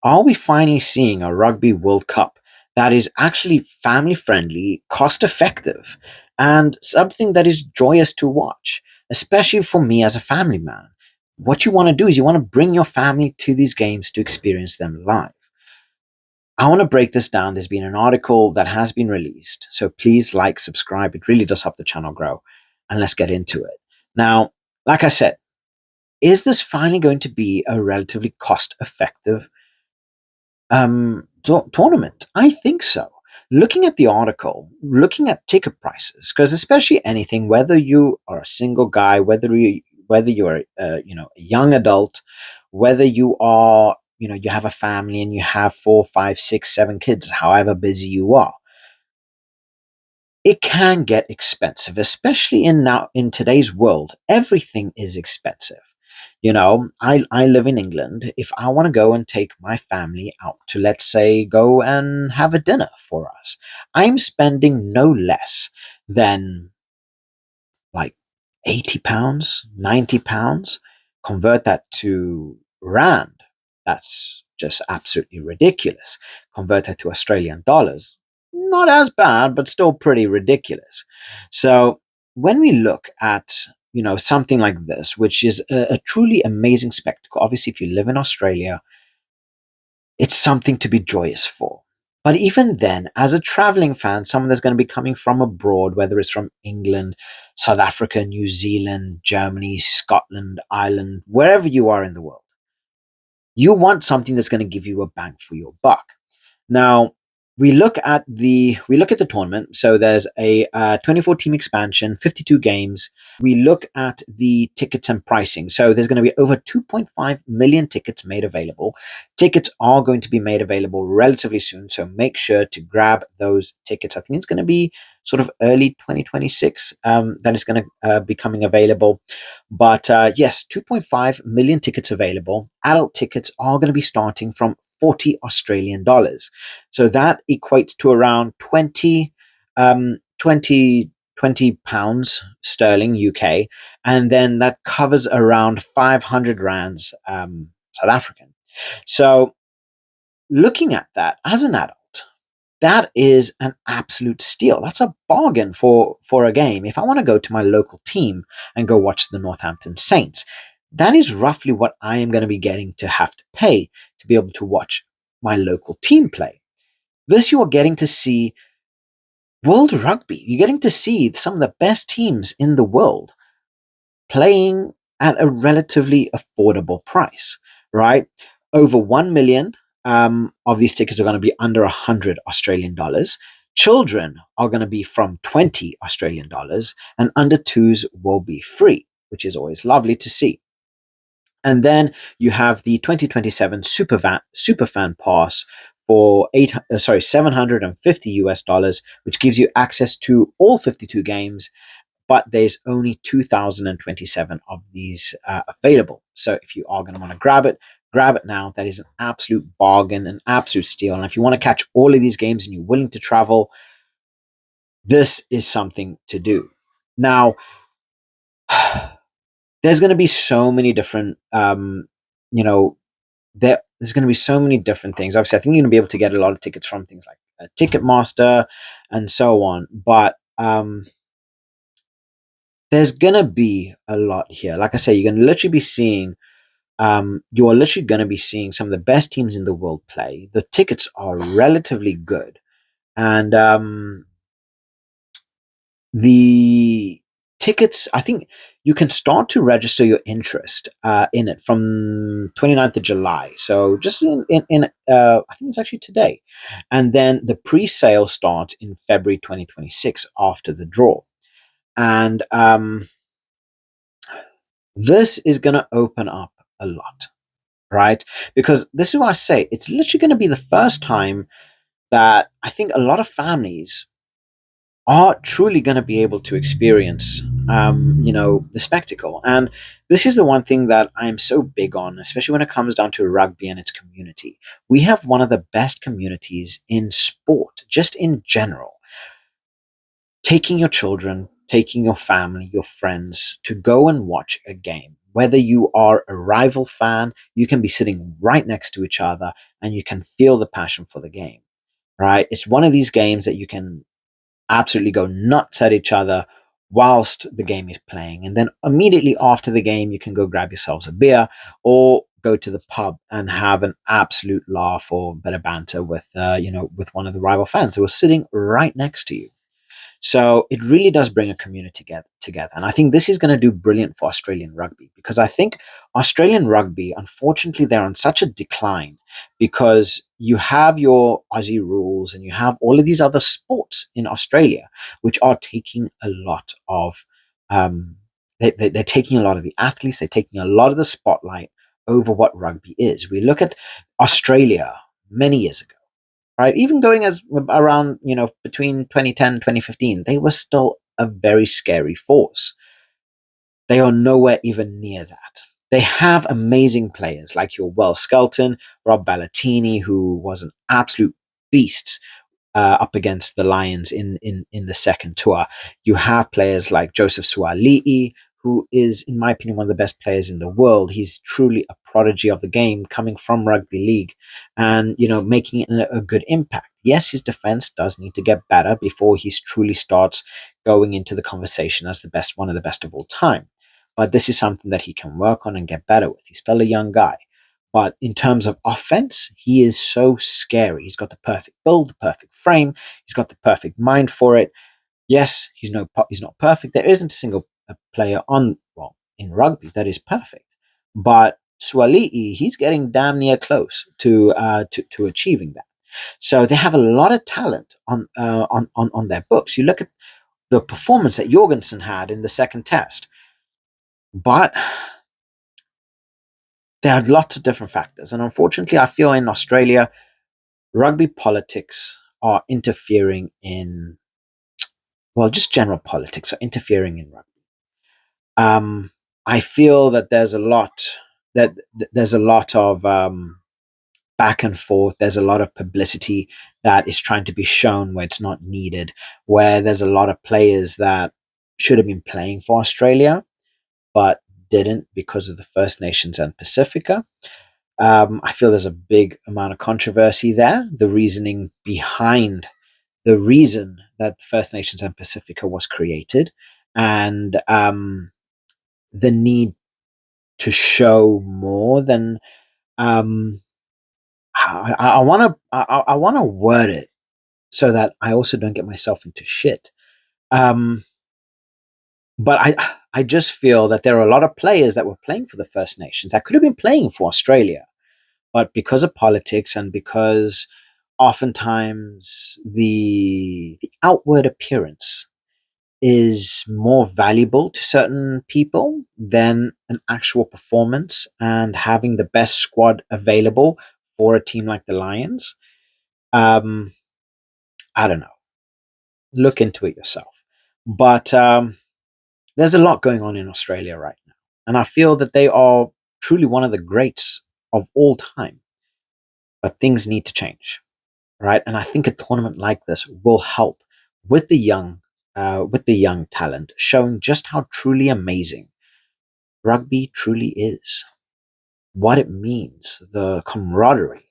Are we finally seeing a Rugby World Cup that is actually family friendly, cost effective, and something that is joyous to watch, especially for me as a family man? What you want to do is you want to bring your family to these games to experience them live. I want to break this down. There's been an article that has been released. So please like, subscribe. It really does help the channel grow. And let's get into it. Now, like I said, is this finally going to be a relatively cost effective tournament? I think so. Looking at the article, looking at ticket prices, because especially anything, whether you are a single guy, whether you're a young adult, whether you are you have a family and you have 4, 5, 6, 7 kids, however busy you are, it can get expensive, especially in today's world. Everything is expensive. I live in England. If I want to go and take my family out to, let's say, go and have a dinner for us, I'm spending no less than like £80, £90. Convert that to rand. That's just absolutely ridiculous. Convert that to Australian dollars. Not as bad, but still pretty ridiculous. So when we look at something like this, which is a truly amazing spectacle. Obviously, if you live in Australia, it's something to be joyous for. But even then, as a traveling fan, someone that's going to be coming from abroad, whether it's from England, South Africa, New Zealand, Germany, Scotland, Ireland, wherever you are in the world, you want something that's going to give you a bang for your buck. Now, we look at the tournament. So there's a 24 team expansion, 52 games. We look at the tickets and pricing. So there's going to be over 2.5 million tickets made available. Tickets are going to be made available relatively soon, so make sure to grab those tickets. I think it's going to be sort of early 2026 that it's going to be coming available. But yes, 2.5 million tickets available. Adult tickets are going to be starting from 40 Australian dollars. So that equates to around 20 pounds sterling UK. And then that covers around 500 rands South African. So looking at that as an adult, that is an absolute steal. That's a bargain for a game. If I want to go to my local team and go watch the Northampton Saints, that is roughly what I am going to be getting to have to pay to be able to watch my local team play. This, you are getting to see world rugby. You're getting to see some of the best teams in the world playing at a relatively affordable price, right? Over 1 million of these tickets are going to be under 100 Australian dollars. Children are going to be from 20 Australian dollars, and under twos will be free, which is always lovely to see. And then you have the 2027 Superfan Pass for 750 US dollars, which gives you access to all 52 games, but there's only 2,027 of these available. So if you are going to want to grab it now. That is an absolute bargain, an absolute steal. And if you want to catch all of these games and you're willing to travel, this is something to do. Now, there's going to be so many different, you know, there's going to be so many different things. Obviously, I think you're going to be able to get a lot of tickets from things like Ticketmaster and so on. But there's going to be a lot here. Like I say, you're going to literally be seeing you are literally going to be seeing some of the best teams in the world play. The tickets are relatively good, and the tickets, I think you can start to register your interest in it from 29th of July. So just in I think it's actually today. And then the pre-sale starts in February 2026 after the draw. And this is going to open up a lot, right? Because this is what I say, it's literally going to be the first time that I think a lot of families are truly going to be able to experience the spectacle. And this is the one thing that I'm so big on, especially when it comes down to rugby and its community. We have one of the best communities in sport, just in general. Taking your children, taking your family, your friends to go and watch a game, Whether you are a rival fan, you can be sitting right next to each other and you can feel the passion for the game, right? It's one of these games that you can absolutely go nuts at each other whilst the game is playing. And then immediately after the game, you can go grab yourselves a beer or go to the pub and have an absolute laugh or a bit of banter with, with one of the rival fans who are sitting right next to you. So it really does bring a community together. And I think this is going to do brilliant for Australian rugby because I think Australian rugby, unfortunately, they're on such a decline because you have your Aussie rules and you have all of these other sports in Australia, which are taking a lot of, um, they're taking a lot of the athletes, they're taking a lot of the spotlight over what rugby is. We look at Australia many years ago, right? Even going as around, between 2010 and 2015, they were still a very scary force. They are nowhere even near that. They have amazing players like your Will Skelton, Rob Ballatini, who was an absolute beast up against the Lions in the second tour. You have players like Joseph Suali'i, who is, in my opinion, one of the best players in the world. He's truly a prodigy of the game, coming from rugby league, and making a good impact. Yes, his defense does need to get better before he truly starts going into the conversation as one of the best of all time. But this is something that he can work on and get better with. He's still a young guy. But in terms of offense, he is so scary. He's got the perfect build, the perfect frame. He's got the perfect mind for it. Yes, he's not perfect. There isn't a single player in rugby that is perfect. But Swali'i, he's getting damn near close to achieving that. So they have a lot of talent on their books. You look at the performance that Jorgensen had in the second test, but there are lots of different factors. And unfortunately, I feel in Australia, rugby politics are interfering in, just general politics are interfering in rugby. I feel that there's a lot of back and forth. There's a lot of publicity that is trying to be shown where it's not needed, where there's a lot of players that should have been playing for Australia, but didn't because of the First Nations and Pacifica. I feel there's a big amount of controversy there. The reasoning behind the reason that First Nations and Pacifica was created, and the need to show more than I want to. I want to word it so that I also don't get myself into shit. Um, but I just feel that there are a lot of players that were playing for the First Nations that could have been playing for Australia, but because of politics and because oftentimes the outward appearance is more valuable to certain people than an actual performance and having the best squad available for a team like the Lions. Um, I don't know. Look into it yourself. But there's a lot going on in Australia right now. And I feel that they are truly one of the greats of all time. But things need to change, right? And I think a tournament like this will help with with the young talent, showing just how truly amazing rugby truly is, what it means, the camaraderie,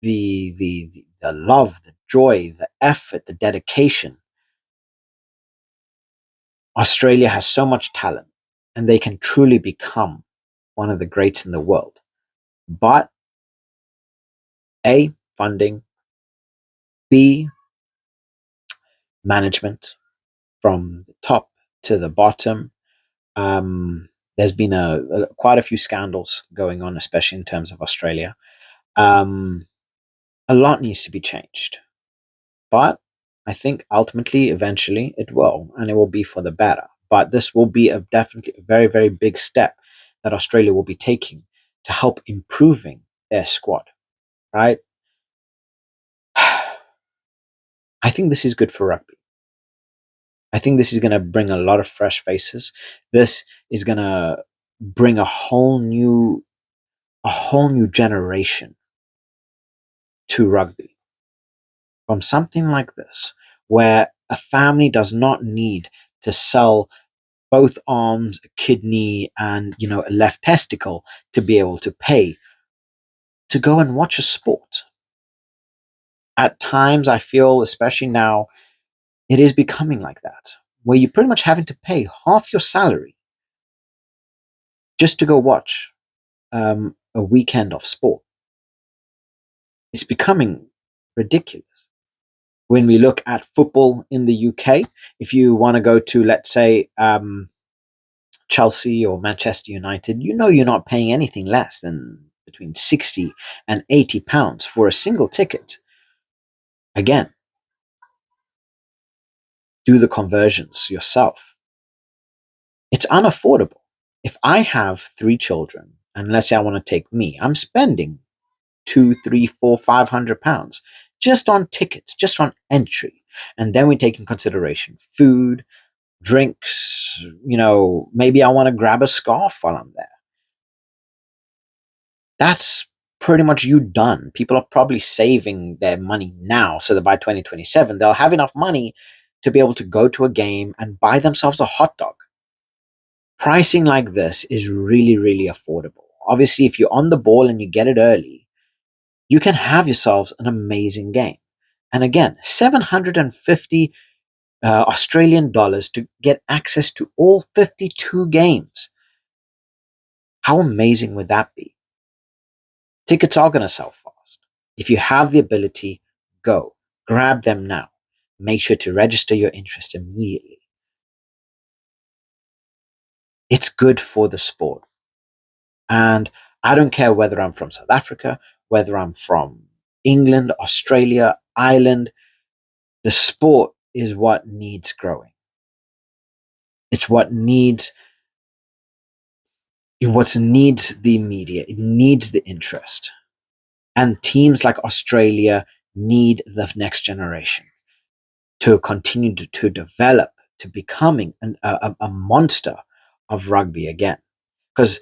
the love, the joy, the effort, the dedication. Australia has so much talent, and they can truly become one of the greats in the world. But A, funding, B, management from the top to the bottom. There's been quite a few scandals going on, especially in terms of Australia. Um, a lot needs to be changed, but I think ultimately, eventually, it will, and it will be for the better. But this will be definitely a very, very big step that Australia will be taking to help improving their squad. Right? I think this is good for rugby. I think this is going to bring a lot of fresh faces. This is going to bring a whole new generation to rugby from something like this, where a family does not need to sell both arms, a kidney, and a left testicle to be able to pay to go and watch a sport. At times, I feel, especially now, it is becoming like that, where you're pretty much having to pay half your salary just to go watch a weekend of sport. It's becoming ridiculous. When we look at football in the UK, if you want to go to, let's say, Chelsea or Manchester United, you're not paying anything less than between 60 and 80 pounds for a single ticket. Again, do the conversions yourself. It's unaffordable. If I have 3 children, and let's say I want to take me, I'm spending two, three, four, £500 just on tickets, just on entry. And then we take in consideration food, drinks, maybe I want to grab a scarf while I'm there. That's pretty much you done. People are probably saving their money now so that by 2027, they'll have enough money to be able to go to a game and buy themselves a hot dog. Pricing like this is really, really affordable. Obviously, if you're on the ball and you get it early, you can have yourselves an amazing game. And again, 750 Australian dollars to get access to all 52 games. How amazing would that be? Tickets are going to sell fast. If you have the ability, go. Grab them now. Make sure to register your interest immediately. It's good for the sport. And I don't care whether I'm from South Africa, whether I'm from England, Australia, Ireland, the sport is what needs growing. It's what needs the media. It needs the interest. And teams like Australia need the next generation to continue to develop to becoming a monster of rugby again. Because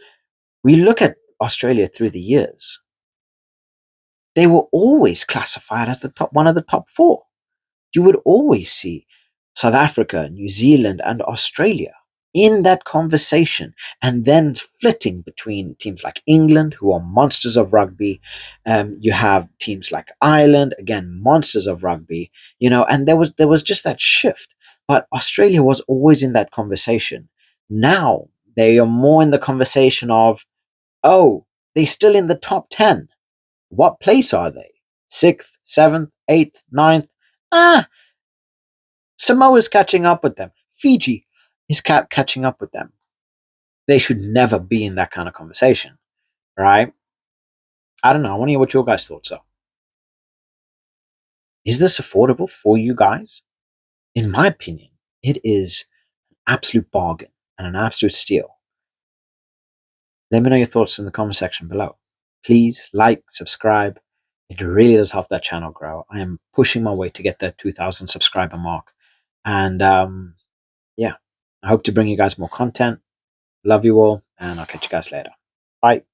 we look at Australia through the years, they were always classified as one of the top four. You would always see South Africa, New Zealand, and Australia in that conversation, and then flitting between teams like England, who are monsters of rugby. You have teams like Ireland, again, monsters of rugby, and there was just that shift. But Australia was always in that conversation. Now they are more in the conversation of, oh, they're still in the top 10. What place are they? 6th, 7th, 8th, 9th? Samoa's catching up with them. Fiji is catching up with them. They should never be in that kind of conversation, right? I don't know. I want to hear what your guys' thoughts are. Is this affordable for you guys? In my opinion, it is an absolute bargain and an absolute steal. Let me know your thoughts in the comment section below. Please like, subscribe. It really does help that channel grow. I am pushing my way to get that 2,000 subscriber mark. And yeah, I hope to bring you guys more content. Love you all, and I'll catch you guys later. Bye.